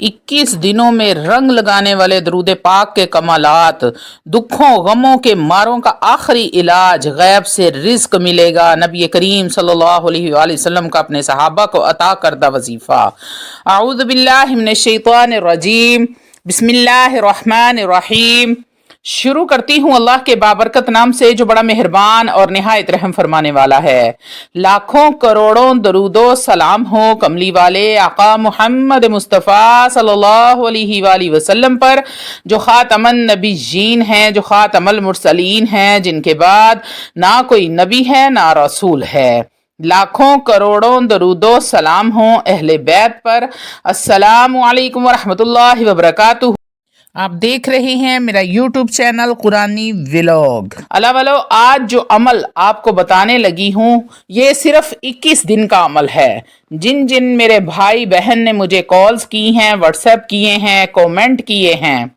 21 दिनों में रंग लगाने वाले दरूद पाक के कमालात, दुखों गमों के मारों का आखिरी इलाज, गैब से रिज्क मिलेगा, नबी करीम सल्लल्लाहु अलैहि वसल्लम का अपने सहाबा को अता करदा वजीफ़ा। अऊज़ु बिल्लाहि मिनश शैतानिर रजीम, बिस्मिल्लाहिर रहमानिर रहीम। शुरू करती हूँ अल्लाह के बाबरकत नाम से जो बड़ा मेहरबान और निहायत रहम फरमाने वाला है। लाखों करोड़ों दरूदो सलाम हो कमली वाले आका मुहम्मद मुस्तफ़ा सल्लल्लाहु अलैहि वसल्लम पर, जो खातमन नबीयीन हैं, जो खातमुल मुरसलीन हैं, जिनके बाद ना कोई नबी है ना रसूल है। लाखों करोड़ों दरूदो सलाम हो अहले बैत पर। अस्सलामु अलैकुम वरहमतुल्लाहि वबरकातुहू। आप देख रहे हैं मेरा YouTube चैनल कुरानी व्लॉग। अल्लाह वालो, आज जो अमल आपको बताने लगी हूँ ये सिर्फ 21 दिन का अमल है। जिन जिन मेरे भाई बहन ने मुझे कॉल्स की हैं, व्हाट्सएप किए हैं, कमेंट किए हैं,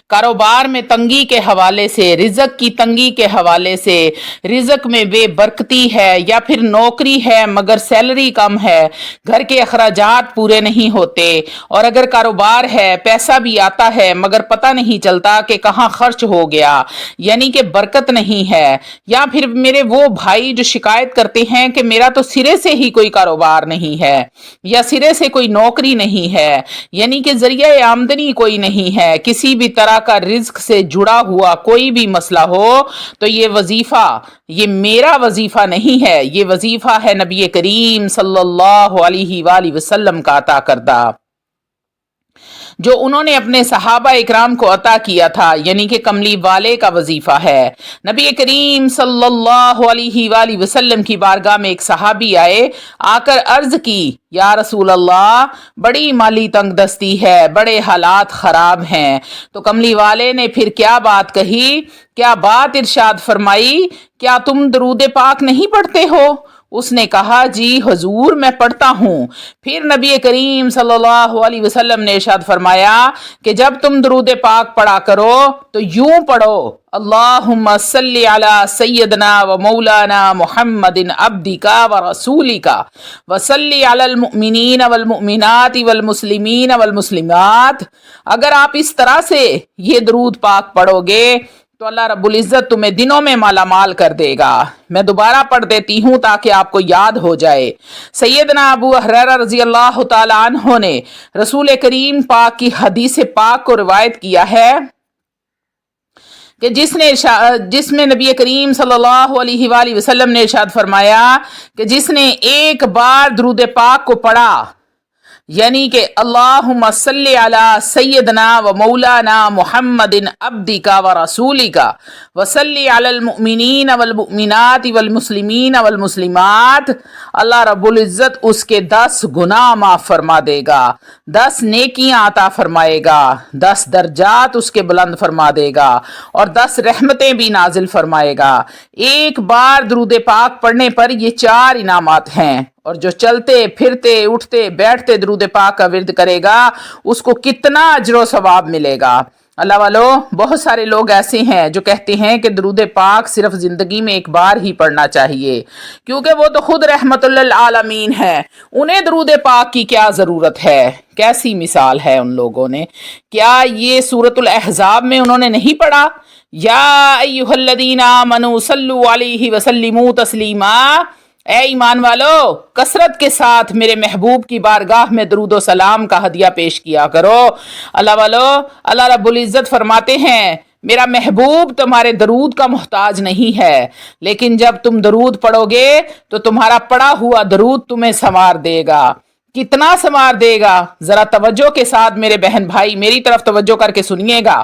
कारोबार में तंगी के हवाले से, रिज़्क की तंगी के हवाले से, रिज़्क में बेबरकती है या फिर नौकरी है मगर सैलरी कम है, घर के अखराजात पूरे नहीं होते, और अगर कारोबार है पैसा भी आता है मगर पता नहीं चलता कि कहाँ खर्च हो गया, यानी कि बरकत नहीं है। या फिर मेरे वो भाई जो शिकायत करते हैं कि मेरा तो सिरे से ही कोई कारोबार नहीं है या सिरे से कोई नौकरी नहीं है, यानी कि जरिया आमदनी कोई नहीं है, किसी भी तरह का रिज्क से जुड़ा हुआ कोई भी मसला हो, तो ये वजीफा, ये मेरा वजीफा नहीं है, ये वजीफा है नबी करीम सल्लल्लाहु अलैहि वसल्लम का अता करदा, जो उन्होंने अपने सहाबा इकराम को अता किया था, यानी कि कमली वाले का वजीफा है। नबी करीम सल्लल्लाहु अलैहि वसल्लम की बारगाह में एक सहाबी आए, आकर अर्ज की, या रसूल अल्लाह, बड़ी माली तंगदस्ती है, बड़े हालात खराब हैं। तो कमली वाले ने फिर क्या बात कही, क्या बात इरशाद फरमाई, क्या तुम दरूद पाक नहीं पढ़ते हो? उसने कहा, जी हुजूर मैं पढ़ता हूँ। फिर नबी करीम सल्लल्लाहु अलैहि वसल्लम ने इरशाद फरमाया कि जब तुम दरूद पाक पढ़ा करो तो यूं पढ़ो, अल्लाहुम्मा सल्ली अला सय्यदना व मौलाना मुहम्मदिन अब्दिका व रसूलिका व सल्ली अलल मुमिनीन वल मुमिनाति वल मुस्लिमीन वल मुस्लिमात। अगर आप इस तरह से ये दरूद पाक पढ़ोगे तो अल्लाह रब्बुल इज़्ज़त तुम्हें दिनों में माला माल कर देगा। मैं दोबारा पढ़ देती हूँ ताकि आपको याद हो जाए। सैयदना अबू हुरैरा रज़ी अल्लाह तआला अन्हु ने रसूल करीम पाक की हदीस पाक को रिवायत किया है कि जिसमें नबी करीम सल्लल्लाहु अलैहि वसल्लम ने इरशाद फरमाया कि जिसने एक बार दरूद पाक को पढ़ा, यानी कि अल्लाहुम्मा सल्ली अला सय्यदना व मौलाना मुहम्मदिन अब्दिका व रसूलिका व सल्ली अलल मुमिनीन वल मुमिनाति वल मुस्लिमीन वल मुस्लिमात, अल्लाह रब्बुल इज़्ज़त उसके 10 गुनाह माफ़ फरमा देगा, 10 नेकियां अता फरमाएगा, 10 दर्जात उसके बुलंद फरमा देगा और 10 रहमतें भी नाजिल फरमाएगा। एक बार दरूद पाक पढ़ने पर ये 4 इनामात हैं, और जो चलते फिरते उठते बैठते दरूद पाक का विर्द करेगा उसको कितना अजर सवाब मिलेगा। अल्लाह वालो, बहुत सारे लोग ऐसे हैं जो कहते हैं कि दरूद पाक सिर्फ जिंदगी में एक बार ही पढ़ना चाहिए, क्योंकि वो तो खुद रहमतुल लिल आलमीन है, उन्हें दरूद पाक की क्या जरूरत है। कैसी मिसाल है उन लोगों ने, क्या ये सूरतुल अहज़ाब में उन्होंने नहीं पढ़ा, या अय्युहल्लज़ीना आमनू सल्लु अलैहि वसल्लिमू तस्लीमा, ए ईमान वालो कसरत के साथ मेरे महबूब की बारगाह में दरूद सलाम का हदिया पेश किया करो। अल्लाह वालो, अल्लाह रब्बुल इज़्ज़त फरमाते हैं, मेरा महबूब तुम्हारे दरूद का मोहताज नहीं है, लेकिन जब तुम दरूद पढ़ोगे तो तुम्हारा पढ़ा हुआ दरूद तुम्हें संवार देगा। कितना संवार देगा, जरा तवज्जो के साथ मेरे बहन भाई मेरी तरफ तवज्जो करके सुनिएगा।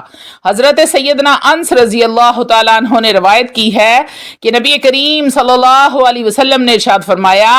हजरत सैयदना अनस रजी अल्लाह तआला अन्हु ने रिवायत की है कि नबी करीम सल्लल्लाहु अलैहि वसल्लम ने इरशाद फरमाया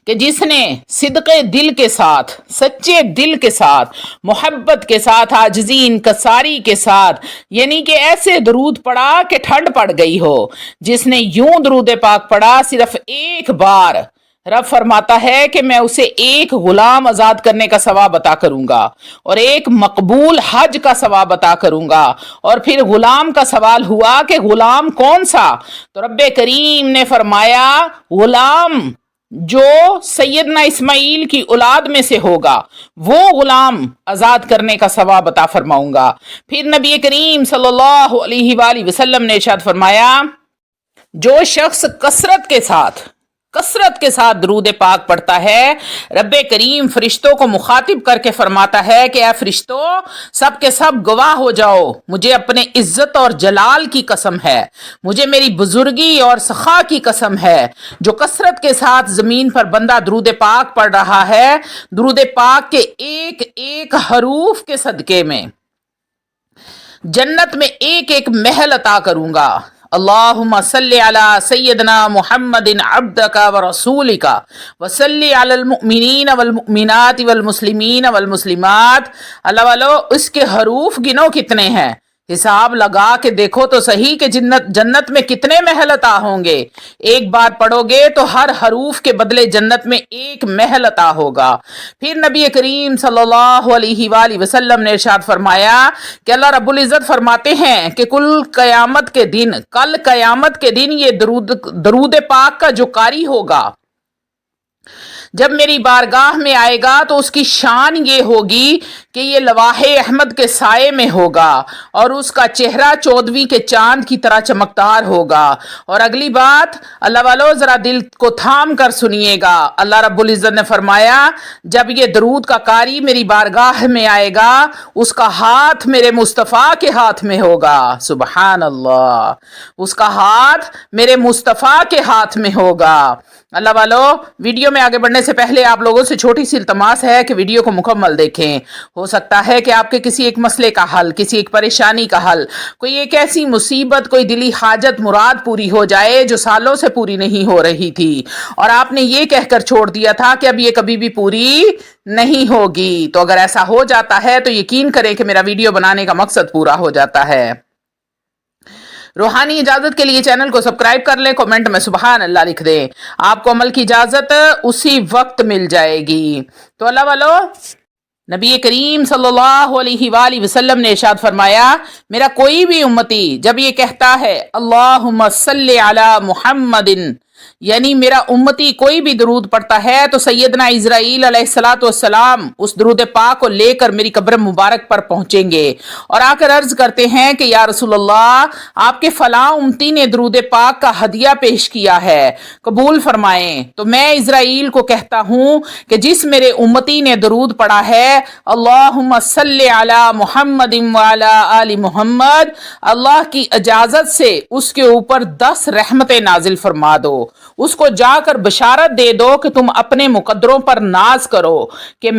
कि जिसने सिद्क़े दिल के साथ, सच्चे दिल के साथ, मोहब्बत के साथ, आजिज़ी इनकसारी के साथ, यानी कि ऐसे दरूद पढ़ा कि ठंड पड़ गई हो, जिसने यूं दरूद पाक पढ़ा सिर्फ एक बार, रब फरमाता है कि मैं उसे एक गुलाम आजाद करने का सवाब अता करूंगा और एक मकबूल हज का सवाब अता करूंगा। और फिर गुलाम का सवाल हुआ कि गुलाम कौन सा, तो रब्बे करीम ने फरमाया गुलाम जो सैयदना इस्माइल की औलाद में से होगा वो गुलाम आजाद करने का सवाब अता फरमाऊंगा। फिर नबी करीम सल्लल्लाहु अलैहि वसल्लम ने इरशाद फरमाया, जो शख्स कसरत के साथ दरूद पाक पढ़ता है, रब्बे करीम फरिश्तों को मुखातिब करके फरमाता है कि ऐ फरिश्तों, सब के सब गवाह हो जाओ, मुझे अपने इज्जत और जलाल की कसम है, मुझे मेरी बुजुर्गी और सखा की कसम है, जो कसरत के साथ जमीन पर बंदा दरूद पाक पढ़ रहा है, दरूद पाक के एक एक हरूफ के सदके में जन्नत में एक एक महल अता करूंगा। अल्लाहुम्मा सल्ली अला सय्यदना मुहम्मदिन अब्दका व रसूलिका व सल्ली अलल मुमिनीन वल मुमिनात वल मुस्लिमीन वल मुस्लिमात। अल्लाह वालो, इसके हरूफ गिनो कितने हैं, हिसाब लगा के देखो तो सही कि जन्नत में कितने महल अता होंगे। एक बार पढ़ोगे तो हर हरूफ के बदले जन्नत में एक महल अता होगा। फिर नबी करीम सल्लल्लाहु अलैहि वसल्लम ने इरशाद फरमाया कि अल्लाह रब्बुल इज्जत फरमाते हैं कि कल कयामत के दिन ये दरूद पाक का जो कारी होगा, जब मेरी बारगाह में आएगा तो उसकी शान ये होगी कि ये लवाहे अहमद के साये में होगा और उसका चेहरा 14वीं के चांद की तरह चमकदार होगा। और अगली बात अल्लाह वालो जरा दिल को थाम कर सुनिएगा। अल्लाह रब्बुल इज्जत ने फरमाया, जब ये दरूद का कारी मेरी बारगाह में आएगा उसका हाथ मेरे मुस्तफ़ा के हाथ में होगा। सुबहान अल्लाह, उसका हाथ मेरे मुस्तफ़ा के हाथ में होगा। अल्लाह वालो, वीडियो में आगे बढ़ने से पहले आप लोगों से छोटी सी इल्तमास है कि वीडियो को मुकम्मल देखें। हो सकता है कि आपके किसी एक मसले का हल, किसी एक परेशानी का हल, कोई एक ऐसी मुसीबत, कोई दिली हाजत मुराद पूरी हो जाए जो सालों से पूरी नहीं हो रही थी और आपने ये कहकर छोड़ दिया था कि अब ये कभी भी पूरी नहीं होगी। तो अगर ऐसा हो जाता है तो यकीन करें कि मेरा वीडियो बनाने का मकसद पूरा हो जाता है। रूहानी इजाजत के लिए चैनल को सब्सक्राइब कर लें, कमेंट में सुबहान अल्लाह लिख दें, आपको अमल की इजाजत उसी वक्त मिल जाएगी। तो अल्लाह वालो, नबी करीम सल्लल्लाहु अलैहि वसल्लम ने इरशाद फरमाया, मेरा कोई भी उम्मती जब ये कहता है अल्लाहुम्मा सल्ली अला मुहम्मदिन, यानी मेरा उम्मती कोई भी दरूद पढ़ता है तो सैयदना इज़राइल अलैहिस्सलातु वस्सलाम उस दरूद पाक को लेकर मेरी कब्र मुबारक पर पहुंचेंगे और आकर अर्ज करते हैं कि या रसूलल्लाह, आपके फलां उम्मती ने दरूद पाक का हदिया पेश किया है, कबूल फरमाएं। तो मैं इज़राइल को कहता हूं कि जिस मेरे उम्मती ने दरूद पढ़ा है अल्लाहुम्मा सल्ली अला मुहम्मदिन व अला आलि मुहम्मद, अल्लाह की इजाजत से उसके ऊपर 10 रहमतें नाजिल फरमा दो, उसको जाकर बशारत दे दो कि तुम अपने मुकद्दरों पर नाज करो कि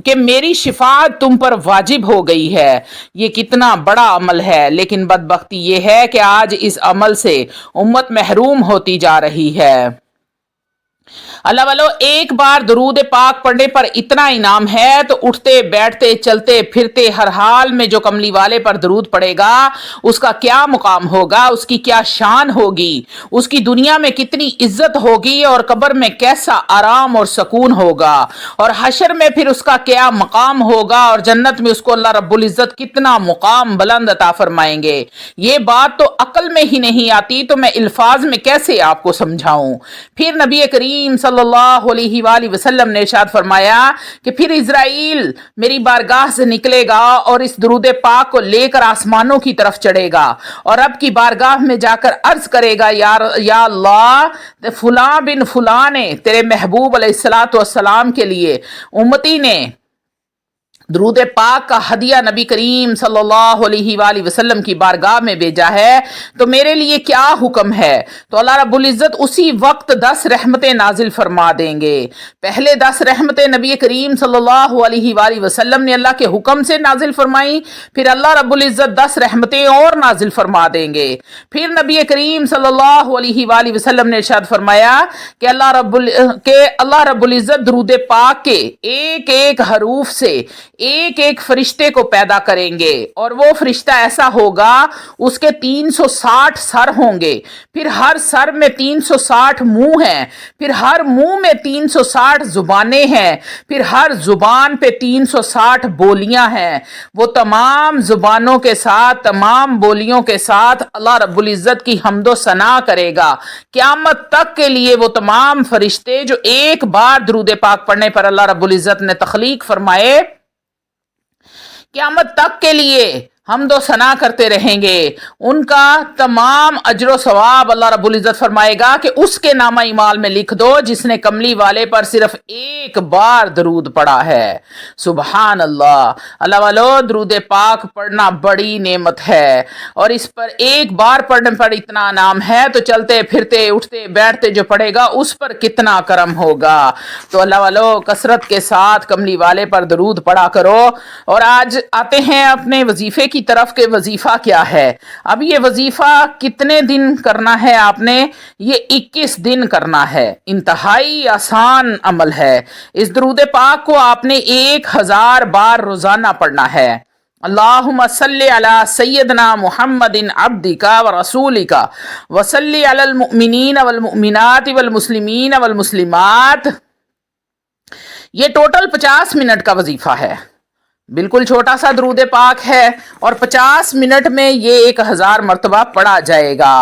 कि मेरी शिफात तुम पर वाजिब हो गई है। ये कितना बड़ा अमल है, लेकिन बदबख्ती ये है कि आज इस अमल से उम्मत महरूम होती जा रही है। अल्लाह वालो, एक बार दरूद पाक पढ़ने पर इतना इनाम है तो उठते बैठते चलते फिरते हर हाल में जो कमली वाले पर दरूद पड़ेगा उसका क्या मुकाम होगा, उसकी क्या शान होगी, उसकी दुनिया में कितनी इज्जत होगी और कब्र में कैसा आराम और सुकून होगा और हशर में फिर उसका क्या मकाम होगा और जन्नत में उसको अल्लाह रब्बुल इज्जत कितना मुकाम बुलंद अता फरमाएंगे। ये बात तो अक्ल में ही नहीं आती, तो मैं अल्फाज में कैसे आपको समझाऊं। फिर नबी करीम सल्लल्लाहु अलैहि वसल्लम ने इरशाद फरमाया कि फिर इज़राइल मेरी बारगाह से निकलेगा और इस दरूद पाक को लेकर आसमानों की तरफ चढ़ेगा और रब की बारगाह में जाकर अर्ज करेगा, या अल्लाह, फुलां बिन फुलां ने तेरे महबूब अलैहिस्सलातु वस्सलाम के लिए उम्मती ने दरूद पाक का हदिया नबी करीम सल्लल्लाहु अलैहि वसल्लम की बारगाह में भेजा है, तो मेरे लिए क्या हुक्म है। तो अल्लाह रब्बुल इज्जत उसी वक्त 10 रहमतें नाजिल फरमा देंगे। पहले 10 रहमतें नबी करीम सल्लल्लाहु अलैहि वसल्लम ने अल्लाह के हुक्म से नाजिल फरमाई, फिर अल्लाह रब्बुल इज्जत 10 रहमतें और नाजिल फरमा देंगे। फिर नबी करीम सल्लल्लाहु अलैहि वसल्लम ने इरशाद फरमाया कि अल्लाह रब्बुल इज्जत दरूद पाक के एक एक हरूफ से ایک ایک فرشتے کو پیدا کریں گے اور وہ فرشتہ ایسا ہوگا اس کے 360 سر ہوں گے، پھر ہر سر میں 360 منہ ہیں، پھر ہر منہ میں 360 زبانیں ہیں، پھر ہر زبان پہ 360 بولیاں ہیں۔ وہ تمام زبانوں کے ساتھ، تمام بولیوں کے ساتھ اللہ رب العزت کی حمد و ثنا کرے گا۔ قیامت تک کے لیے وہ تمام فرشتے جو ایک بار درود پاک پڑھنے پر اللہ رب العزت نے تخلیق فرمائے، قیامت تک کے لیے حمد و ثنا کرتے رہیں گے، ان کا تمام اجر و ثواب اللہ رب العزت فرمائے گا کہ اس کے نامہ اعمال میں لکھ دو جس نے کملی والے پر صرف ایک بار درود پڑھا ہے۔ سبحان اللہ۔ اللہ والو، درود پاک پڑھنا بڑی نعمت ہے، اور اس پر ایک بار پڑھنے پر اتنا نام ہے تو چلتے پھرتے اٹھتے بیٹھتے جو پڑھے گا اس پر کتنا کرم ہوگا۔ تو اللہ والو، کثرت کے ساتھ کملی والے پر درود پڑھا کرو۔ اور آج آتے ہیں اپنے وظیفے کی طرف کہ وظیفہ کیا ہے۔ اب یہ وظیفہ کتنے دن کرنا ہے آپ نے؟ یہ 21 دن کرنا ہے۔ انتہائی آسان عمل ہے۔ اس درود پاک کو آپ نے 1000 بار روزانہ پڑھنا ہے۔ اللہم صلی علی سیدنا محمد عبدک و رسولک و صلی علی المؤمنین والمؤمنات والمسلمین والمسلمات۔ یہ ٹوٹل 50 منٹ کا وظیفہ ہے، بالکل چھوٹا سا درود پاک ہے، اور 50 منٹ میں یہ 1000 مرتبہ پڑھا جائے گا۔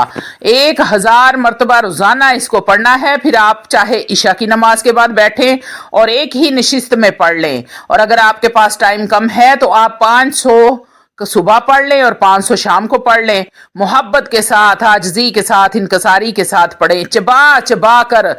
1000 مرتبہ روزانہ اس کو پڑھنا ہے۔ پھر آپ چاہے عشاء کی نماز کے بعد بیٹھیں اور ایک ہی نشست میں پڑھ لیں، اور اگر آپ کے پاس ٹائم کم ہے تو آپ 500 صبح پڑھ لیں اور 500 شام کو پڑھ لیں۔ محبت کے ساتھ، عاجزی کے ساتھ، انکساری کے ساتھ پڑھیں، چبا چبا کر۔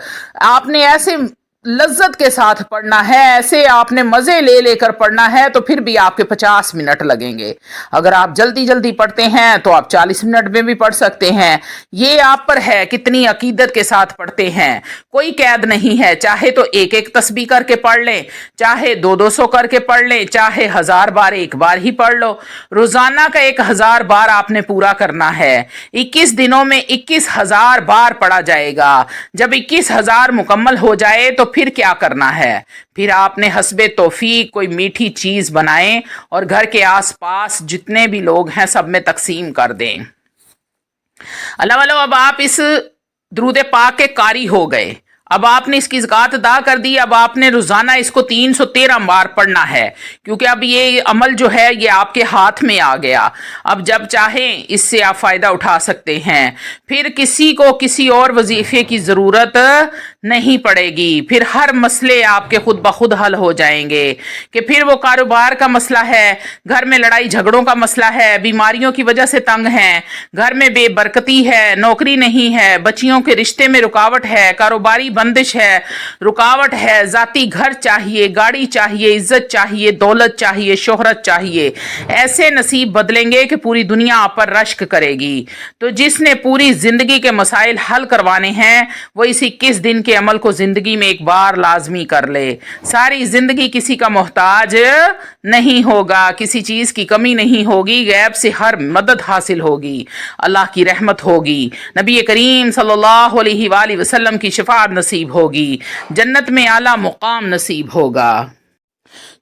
آپ نے ایسے لذت کے ساتھ پڑھنا ہے، ایسے آپ نے مزے لے لے کر پڑھنا ہے، تو پھر بھی آپ کے 50 منٹ لگیں گے۔ اگر آپ جلدی جلدی پڑھتے ہیں تو آپ 40 منٹ میں بھی پڑھ سکتے ہیں۔ یہ آپ پر ہے کتنی عقیدت کے ساتھ پڑھتے ہیں۔ کوئی قید نہیں ہے، چاہے تو ایک ایک تسبیح کر کے پڑھ لیں، چاہے 200 کر کے پڑھ لیں، چاہے 1000 بار ایک بار ہی پڑھ لو۔ روزانہ کا 1000 بار آپ نے پورا کرنا ہے۔ 21 دنوں میں 21000 بار پڑھا جائے گا۔ جب 21000 مکمل ہو جائے تو پھر کیا کرنا ہے؟ پھر آپ نے حسب توفیق کوئی میٹھی چیز بنائیں اور گھر کے آس پاس جتنے بھی لوگ ہیں سب میں تقسیم کر دیں۔ اللہ والو، اب آپ اس درود پاک کے قاری ہو گئے، اب آپ نے اس کی زکوٰۃ ادا کر دی۔ اب آپ نے روزانہ اس کو 313 بار پڑھنا ہے، کیونکہ اب یہ عمل جو ہے یہ آپ کے ہاتھ میں آ گیا۔ اب جب چاہیں اس سے آپ فائدہ اٹھا سکتے ہیں۔ پھر کسی کو کسی اور وظیفے کی ضرورت نہیں پڑے گی۔ پھر ہر مسئلے آپ کے خود بخود حل ہو جائیں گے، کہ پھر وہ کاروبار کا مسئلہ ہے، گھر میں لڑائی جھگڑوں کا مسئلہ ہے، بیماریوں کی وجہ سے تنگ ہیں، گھر میں بے برکتی ہے، نوکری نہیں ہے، بچیوں کے رشتے میں رکاوٹ ہے، کاروباری بندش ہے، رکاوٹ ہے، ذاتی گھر چاہیے، گاڑی چاہیے، عزت چاہیے، دولت چاہیے، شہرت چاہیے، ایسے نصیب بدلیں گے کہ پوری دنیا آپ پر رشک کرے گی۔ تو جس نے پوری زندگی کے مسائل حل کروانے ہیں وہ اس 21 دن کے عمل کو زندگی میں ایک بار لازمی کر لے۔ ساری زندگی کسی کا محتاج نہیں ہوگا، کسی چیز کی کمی نہیں ہوگی، غیب سے ہر مدد حاصل ہوگی، اللہ کی رحمت ہوگی، نبی کریم صلی اللہ علیہ وآلہ وسلم کی شفاعت نصیب ہوگی، جنت میں اعلیٰ مقام نصیب ہوگا۔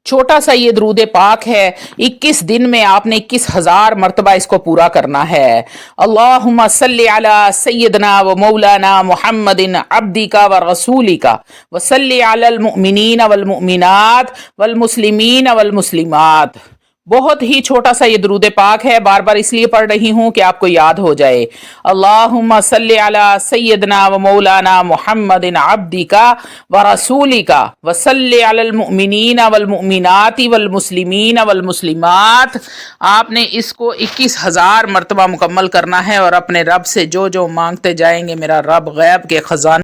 چھوٹا سا یہ درود پاک ہے، 21 دن میں آپ نے 21000 مرتبہ اس کو پورا کرنا ہے۔ اللہم صلی علی سیدنا و مولانا محمد عبدک و رسولک و صلی علی المؤمنین والمؤمنات والمسلمین والمسلمات۔ بہت ہی چھوٹا سا یہ درود پاک ہے، بار بار اس لیے پڑھ رہی ہوں کہ آپ کو یاد ہو جائے۔ اللہم صلی علی سیدنا و مولانا محمد عبدک و رسولک و صلی علی المؤمنین والمؤمنات والمسلمین والمسلمات۔ آپ نے اس کو 21000 مرتبہ مکمل کرنا ہے، اور اپنے رب سے جو جو مانگتے جائیں گے میرا رب غیب کے خزانے